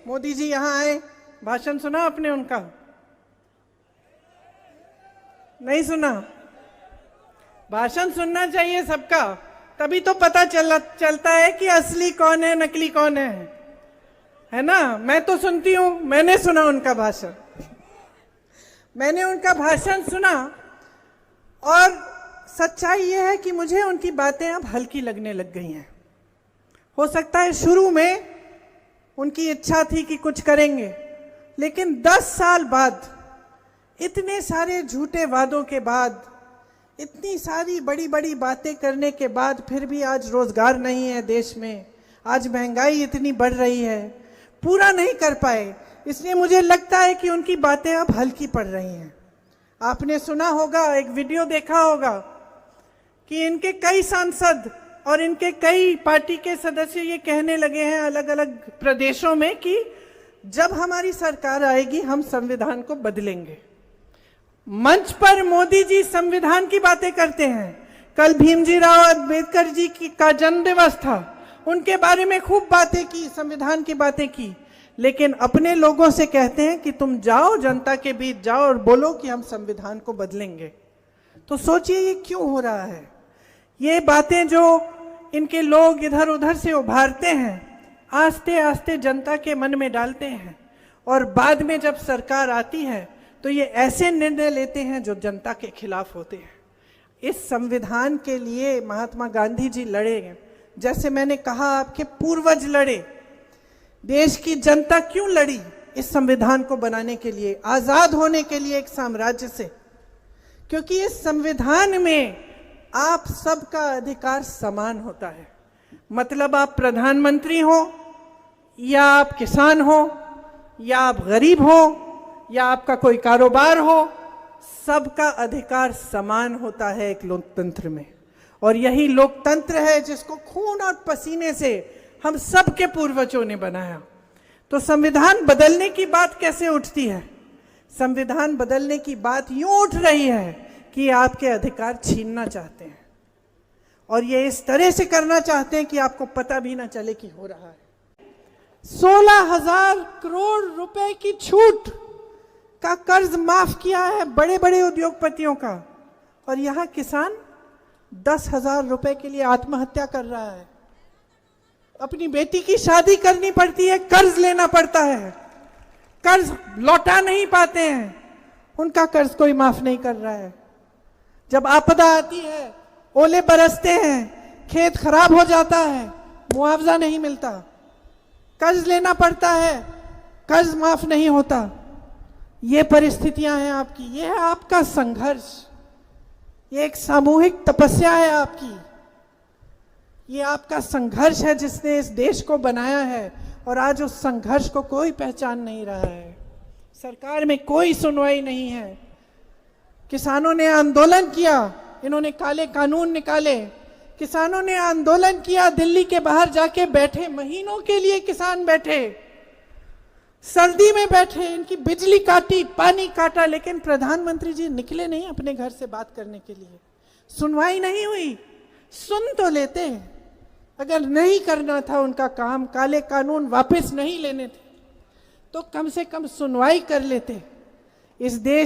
मोदी जी यहाँ आए, भाषण सुना आपने उनका? नहीं सुना? भाषण सुनना चाहिए सबका, तभी तो पता चलता है कि असली कौन है, नकली कौन है ना? मैं तो सुनती हूँ, मैंने सुना उनका भाषण, मैंने उनका भाषण सुना और सच्चाई ये है कि मुझे उनकी बातें अब हल्की लगने लग गई हैं। हो सकता है शुरू में उनकी इच्छा थी कि कुछ करेंगे, लेकिन 10 साल बाद, इतने सारे झूठे वादों के बाद, इतनी सारी बड़ी बड़ी बातें करने के बाद फिर भी आज रोजगार नहीं है देश में, आज महंगाई इतनी बढ़ रही है, पूरा नहीं कर पाए। इसलिए मुझे लगता है कि उनकी बातें अब हल्की पड़ रही हैं। आपने सुना होगा, एक वीडियो देखा होगा कि इनके कई सांसद और इनके कई पार्टी के सदस्य ये कहने लगे हैं अलग अलग प्रदेशों में कि जब हमारी सरकार आएगी हम संविधान को बदलेंगे। मंच पर मोदी जी संविधान की बातें करते हैं। कल भीमजी राव अम्बेडकर जी का जन्म दिवस था, उनके बारे में खूब बातें की, संविधान की बातें की, लेकिन अपने लोगों से कहते हैं कि तुम जाओ, जनता के बीच जाओ और बोलो कि हम संविधान को बदलेंगे। तो सोचिए ये क्यों हो रहा है? ये बातें जो इनके लोग इधर उधर से उभारते हैं, आस्ते आस्ते जनता के मन में डालते हैं, और बाद में जब सरकार आती है तो ये ऐसे निर्णय लेते हैं जो जनता के खिलाफ होते हैं। इस संविधान के लिए महात्मा गांधी जी लड़े, जैसे मैंने कहा आपके पूर्वज लड़े। देश की जनता क्यों लड़ी इस संविधान को बनाने के लिए, आजाद होने के लिए एक साम्राज्य से? क्योंकि इस संविधान में आप सबका अधिकार समान होता है। मतलब आप प्रधानमंत्री हो या आप किसान हो या आप गरीब हो या आपका कोई कारोबार हो, सबका अधिकार समान होता है एक लोकतंत्र में। और यही लोकतंत्र है जिसको खून और पसीने से हम सबके पूर्वजों ने बनाया। तो संविधान बदलने की बात कैसे उठती है? संविधान बदलने की बात यूं उठ रही है कि आपके अधिकार छीनना चाहते हैं, और ये इस तरह से करना चाहते हैं कि आपको पता भी ना चले कि हो रहा है। 16,000 करोड़ रुपए की छूट का कर्ज माफ किया है बड़े बड़े उद्योगपतियों का, और यहां किसान 10,000 रुपए के लिए आत्महत्या कर रहा है। अपनी बेटी की शादी करनी पड़ती है, कर्ज लेना पड़ता है, कर्ज लौटा नहीं पाते हैं, उनका कर्ज कोई माफ नहीं कर रहा है। जब आपदा आती है, ओले बरसते हैं, खेत खराब हो जाता है, मुआवजा नहीं मिलता, कर्ज लेना पड़ता है, कर्ज माफ नहीं होता। ये परिस्थितियां हैं आपकी, ये है आपका संघर्ष, ये एक सामूहिक तपस्या है आपकी, ये आपका संघर्ष है जिसने इस देश को बनाया है, और आज उस संघर्ष को कोई पहचान नहीं रहा है। सरकार में कोई सुनवाई नहीं है। किसानों ने आंदोलन किया, इन्होंने काले कानून निकाले, किसानों ने आंदोलन किया, दिल्ली के बाहर जाके बैठे, महीनों के लिए किसान बैठे, सर्दी में बैठे, इनकी बिजली काटी, पानी काटा, लेकिन प्रधानमंत्री जी निकले नहीं अपने घर से बात करने के लिए। सुनवाई नहीं हुई। सुन तो लेते, अगर नहीं करना था उनका काम, काले कानून वापस नहीं लेने थे, तो कम से कम सुनवाई कर लेते। इस देश